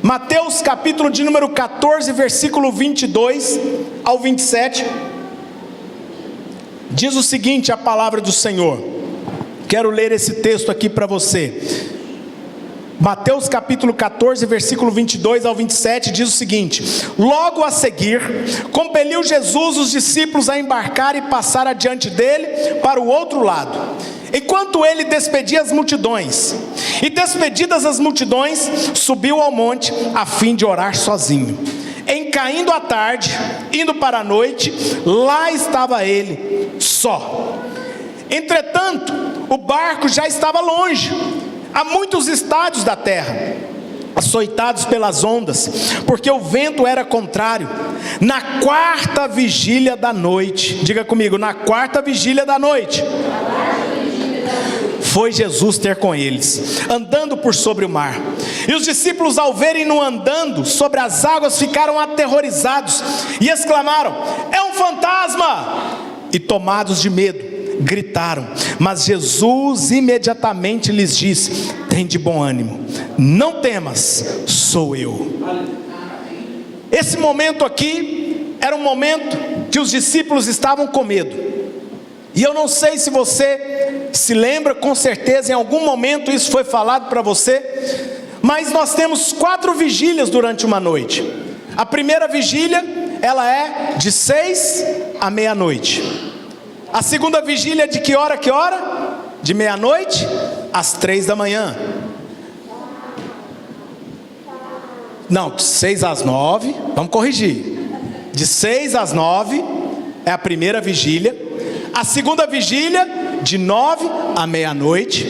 Mateus capítulo de número 14, versículo 22 ao 27, diz o seguinte: a palavra do Senhor. Quero ler esse texto aqui para você. Mateus capítulo 14, versículo 22 ao 27, diz o seguinte: logo a seguir, compeliu Jesus os discípulos a embarcar e passar adiante dele para o outro lado, enquanto ele despedia as multidões. E despedidas as multidões, subiu ao monte a fim de orar sozinho. Em caindo a tarde, indo para a noite, lá estava ele, só. Entretanto, o barco já estava longe, a muitos estádios da terra, açoitados pelas ondas, porque o vento era contrário. Na quarta vigília da noite, diga comigo, na quarta vigília da noite, foi Jesus ter com eles, andando por sobre o mar. E os discípulos, ao verem-no andando sobre as águas, ficaram aterrorizados e exclamaram: é um fantasma! E tomados de medo, gritaram. Mas Jesus imediatamente lhes disse: tende bom ânimo, não temas, sou eu. Esse momento aqui era um momento que os discípulos estavam com medo. E eu não sei se você se lembra, com certeza em algum momento isso foi falado para você, mas nós temos 4 vigílias durante uma noite. A primeira vigília, ela é de 6 à meia-noite. A segunda vigília é de que hora a que hora? De meia-noite às 3 da manhã. Não, 6 às 9, vamos corrigir. De 6 às 9 é a primeira vigília. A segunda vigília, de 9 à meia-noite.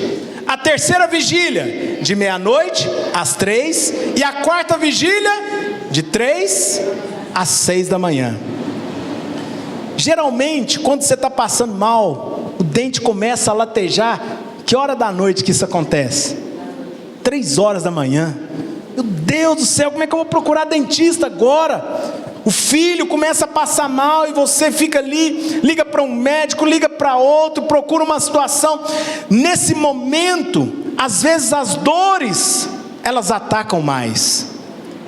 A terceira vigília, de meia-noite às 3. E a quarta vigília, de 3 às 6 da manhã. Geralmente, quando você está passando mal, o dente começa a latejar. Que hora da noite que isso acontece? 3 horas da manhã. Meu Deus do céu, como é que eu vou procurar dentista agora? O filho começa a passar mal e você fica ali, liga para um médico, liga para outro, procura uma situação. Nesse momento, às vezes as dores, elas atacam mais.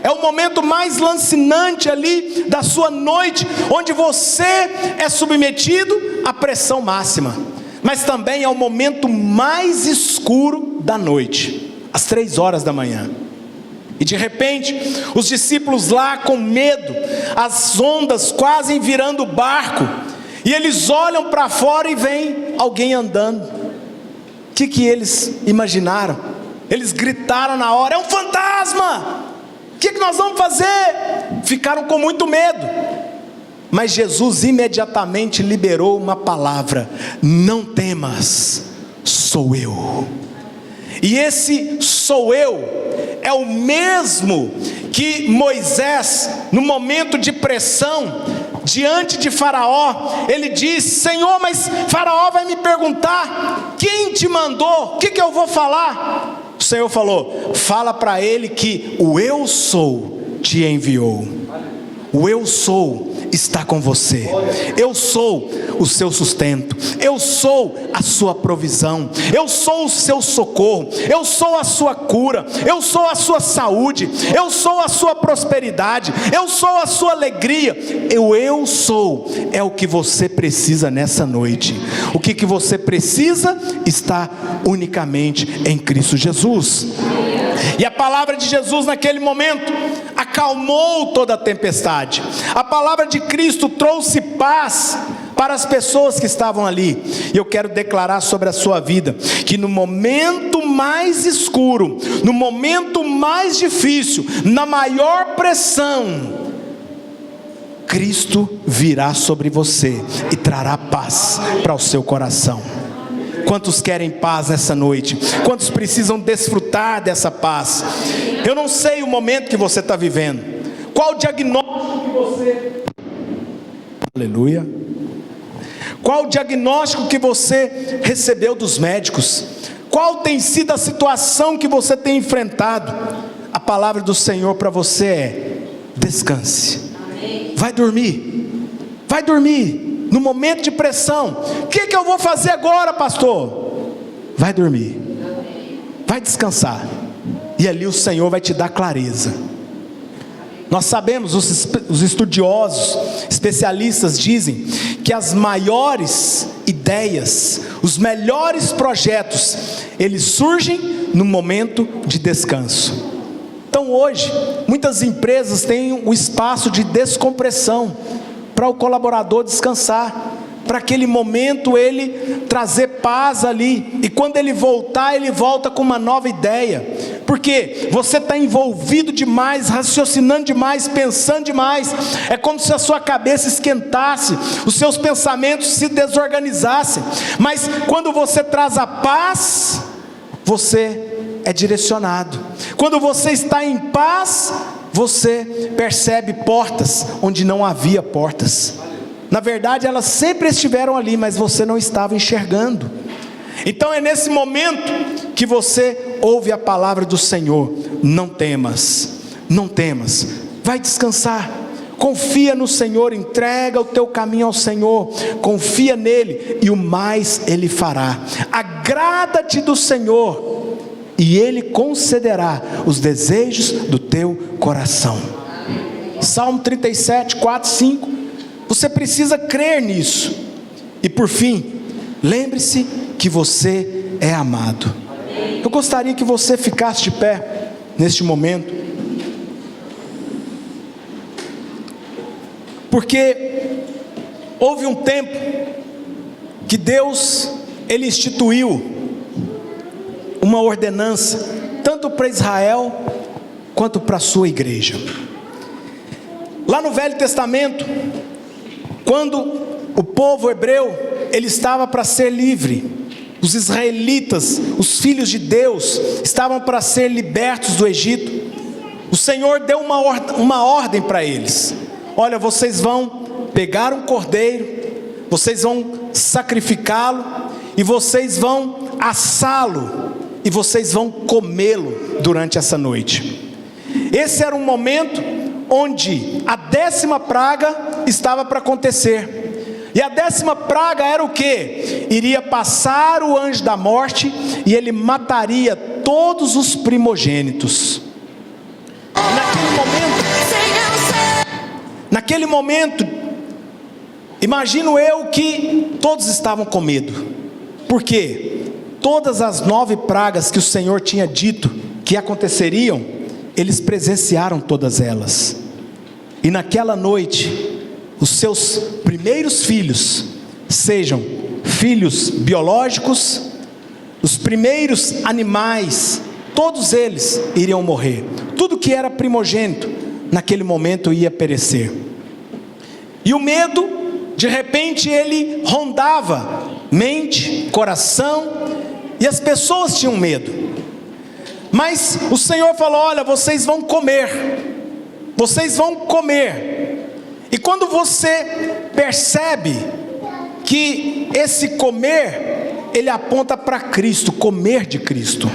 É o momento mais lancinante ali da sua noite, onde você é submetido à pressão máxima. Mas também é o momento mais escuro da noite, às 3 horas da manhã. E de repente, os discípulos lá com medo, as ondas quase virando o barco, e eles olham para fora e veem alguém andando. O que eles imaginaram? Eles gritaram na hora: é um fantasma! O que nós vamos fazer? Ficaram com muito medo. Mas Jesus imediatamente liberou uma palavra: não temas, sou eu. E esse sou eu é o mesmo que Moisés, no momento de pressão, diante de Faraó, ele disse: Senhor, mas Faraó vai me perguntar, quem te mandou? O que eu vou falar? O Senhor falou: fala para ele que o eu sou te enviou. O eu sou está com você. Eu sou o seu sustento. Eu sou a sua provisão. Eu sou o seu socorro. Eu sou a sua cura. Eu sou a sua saúde. Eu sou a sua prosperidade. Eu sou a sua alegria. Eu sou é o que você precisa nessa noite. O que você precisa está unicamente em Cristo Jesus. E a palavra de Jesus naquele momento acalmou toda a tempestade. A palavra de Cristo trouxe paz para as pessoas que estavam ali. E eu quero declarar sobre a sua vida, que no momento mais escuro, no momento mais difícil, na maior pressão, Cristo virá sobre você e trará paz para o seu coração. Quantos querem paz nessa noite? Quantos precisam desfrutar dessa paz? Eu não sei o momento que você está vivendo. Qual o diagnóstico que você... Aleluia. Qual o diagnóstico que você recebeu dos médicos? Qual tem sido a situação que você tem enfrentado? A palavra do Senhor para você é: descanse. Vai dormir. Vai dormir. No momento de pressão, o que eu vou fazer agora, pastor? Vai dormir. Vai descansar. E ali o Senhor vai te dar clareza. Nós sabemos, os estudiosos, especialistas dizem que as maiores ideias, os melhores projetos, eles surgem no momento de descanso. Então hoje, muitas empresas têm um espaço de descompressão, para o colaborador descansar, para aquele momento ele trazer paz ali, e quando ele voltar, ele volta com uma nova ideia, porque você está envolvido demais, raciocinando demais, pensando demais. É como se a sua cabeça esquentasse, os seus pensamentos se desorganizassem. Mas quando você traz a paz, você é direcionado. Quando você está em paz, você percebe portas onde não havia portas. Na verdade, elas sempre estiveram ali, mas você não estava enxergando. Então é nesse momento que você ouve a palavra do Senhor: não temas, não temas, vai descansar, confia no Senhor, entrega o teu caminho ao Senhor, confia nele, e o mais ele fará. Agrada-te do Senhor, e ele concederá os desejos do teu coração. Salmo 37, 4, 5. Você precisa crer nisso. E por fim, lembre-se que você é amado. Eu gostaria que você ficasse de pé neste momento, porque houve um tempo que Deus, ele instituiu uma ordenança, tanto para Israel, quanto para a sua igreja. Lá no Velho Testamento, quando o povo hebreu, ele estava para ser livre, os israelitas, os filhos de Deus, estavam para ser libertos do Egito. O Senhor deu uma ordem para eles: olha, vocês vão pegar um cordeiro, vocês vão sacrificá-lo, e vocês vão assá-lo, e vocês vão comê-lo durante essa noite. Esse era um momento onde a 10ª praga estava para acontecer. E a 10ª praga era o que? Iria passar o anjo da morte, e ele mataria todos os primogênitos. Naquele momento, imagino eu que todos estavam com medo. Por quê? Todas as 9 pragas que o Senhor tinha dito que aconteceriam, eles presenciaram todas elas. E naquela noite, os seus primeiros filhos, sejam filhos biológicos, os primeiros animais, todos eles iriam morrer. Tudo que era primogênito, naquele momento ia perecer. E o medo, de repente, ele rondava mente, coração, e as pessoas tinham medo. Mas o Senhor falou: olha, vocês vão comer. Vocês vão comer. E quando você percebe que esse comer, ele aponta para Cristo, comer de Cristo.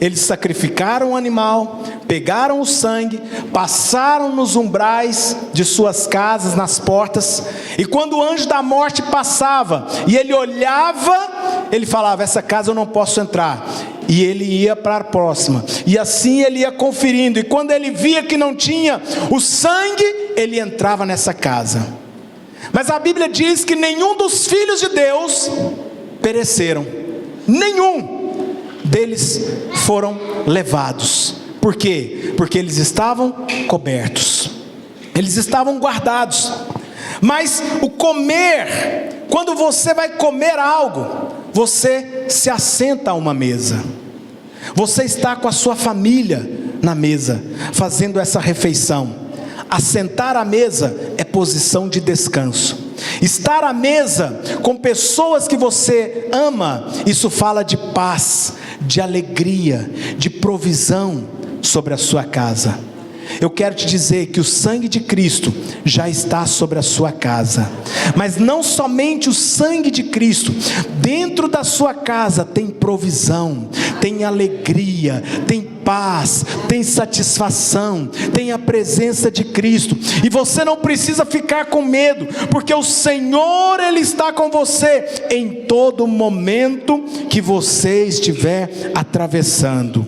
Eles sacrificaram o animal, pegaram o sangue, passaram nos umbrais de suas casas, nas portas, e quando o anjo da morte passava, e ele olhava, ele falava: essa casa eu não posso entrar. E ele ia para a próxima, e assim ele ia conferindo, e quando ele via que não tinha o sangue, ele entrava nessa casa. Mas a Bíblia diz que nenhum dos filhos de Deus pereceram, nenhum deles foram levados. Por quê? Porque eles estavam cobertos, eles estavam guardados. Mas o comer, quando você vai comer algo, você se assenta a uma mesa. Você está com a sua família na mesa, fazendo essa refeição. Assentar à mesa é posição de descanso. Estar à mesa com pessoas que você ama, isso fala de paz, de alegria, de provisão sobre a sua casa. Eu quero te dizer que o sangue de Cristo já está sobre a sua casa. Mas não somente o sangue de Cristo, dentro da sua casa tem provisão, tem alegria, tem paz, tem satisfação, tem a presença de Cristo. E você não precisa ficar com medo, porque o Senhor, Ele está com você em todo momento que você estiver atravessando.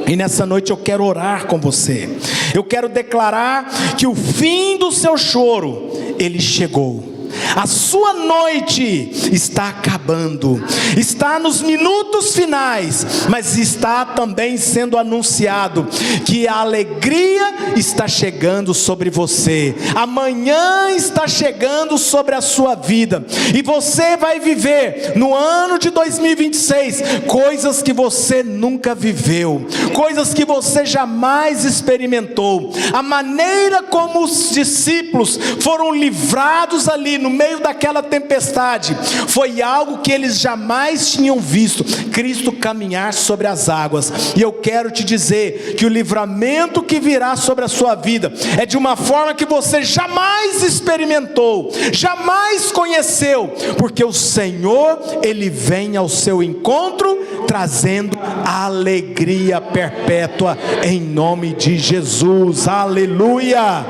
E nessa noite eu quero orar com você. Eu quero declarar que o fim do seu choro, ele chegou. A sua noite está acabando, está nos minutos finais, mas está também sendo anunciado que a alegria está chegando sobre você. Amanhã está chegando sobre a sua vida, e você vai viver no ano de 2026 coisas que você nunca viveu, coisas que você jamais experimentou. A maneira como os discípulos foram livrados ali no meio daquela tempestade, foi algo que eles jamais tinham visto, Cristo caminhar sobre as águas. E eu quero te dizer que o livramento que virá sobre a sua vida é de uma forma que você jamais experimentou, jamais conheceu, porque o Senhor, Ele vem ao seu encontro, trazendo alegria perpétua, em nome de Jesus, aleluia.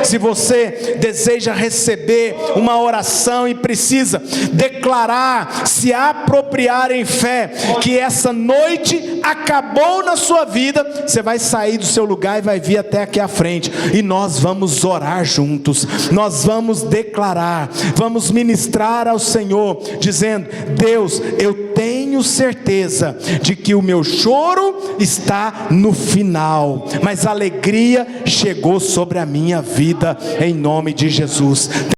Se você deseja receber uma oração e precisa declarar, se apropriar em fé, que essa noite acabou na sua vida, você vai sair do seu lugar e vai vir até aqui à frente, e nós vamos orar juntos, nós vamos declarar, vamos ministrar ao Senhor, dizendo: Deus, eu tenho certeza de que o meu choro está no final, mas a alegria chegou sobre a minha vida, em nome de Jesus.